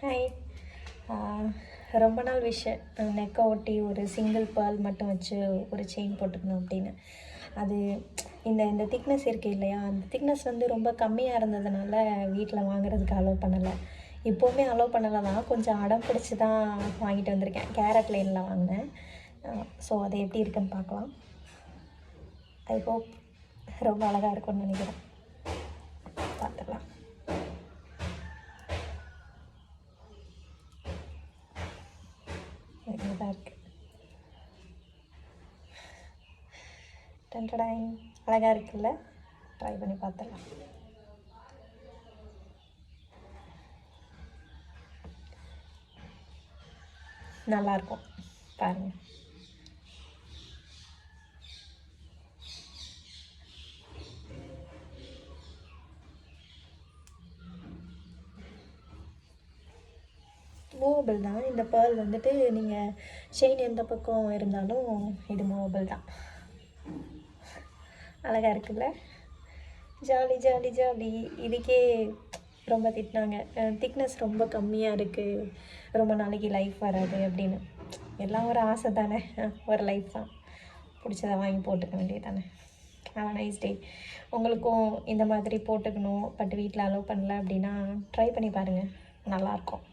Hi. ரொம்ப நாள் விஷயம் நெக்கை ஒட்டி ஒரு சிங்கிள் பேர்ல் மட்டும் வச்சு ஒரு செயின் போட்டுக்கணும் அப்படின்னு. அது இந்த இந்த திக்னஸ் இருக்குது இல்லையா, அந்த திக்னஸ் வந்து ரொம்ப கம்மியாக இருந்ததுனால வீட்டில் வாங்குறதுக்கு அலோவ் பண்ணலை. இப்போவுமே அலோவ் பண்ணலை தான், கொஞ்சம் அடம் பிடிச்சி தான் வாங்கிட்டு வந்திருக்கேன். கேரட் லைனில் வாங்கினேன். ஸோ அது எப்படி இருக்குன்னு பார்க்கலாம். ஐ ஹோப் ரொம்ப அழகாக இருக்கும்னு நினைக்கிறேன். பார்த்துக்கலாம். இதாக இருக்குது. டன்டடாய், அழகாக இருக்குல்ல? ட்ரை பண்ணி பார்த்துடலாம். நல்லாயிருக்கும், பாருங்கள். மூவபிள் தான் இந்த பேர்ல் வந்துட்டு. நீங்கள் செயின் எந்த பக்கம் இருந்தாலும் இது மூவபிள் தான். அழகாக இருக்குல்ல? Jolly jolly jolly. இதுக்கே ரொம்ப திட்டினாங்க, திக்னஸ் ரொம்ப கம்மியாக இருக்குது, ரொம்ப நாளைக்கு லைஃப் வராது அப்படின்னு. எல்லாம் ஒரு ஆசை தானே, ஒரு லைஃப் தான். பிடிச்சதை வாங்கி போட்டுக்க வேண்டியது தானே. Have a nice day. உங்களுக்கும் இந்த மாதிரி போட்டுக்கணும், பட் வீட்டில் அலோவ் பண்ணல அப்படின்னா ட்ரை பண்ணி பாருங்கள், நல்லாயிருக்கும்.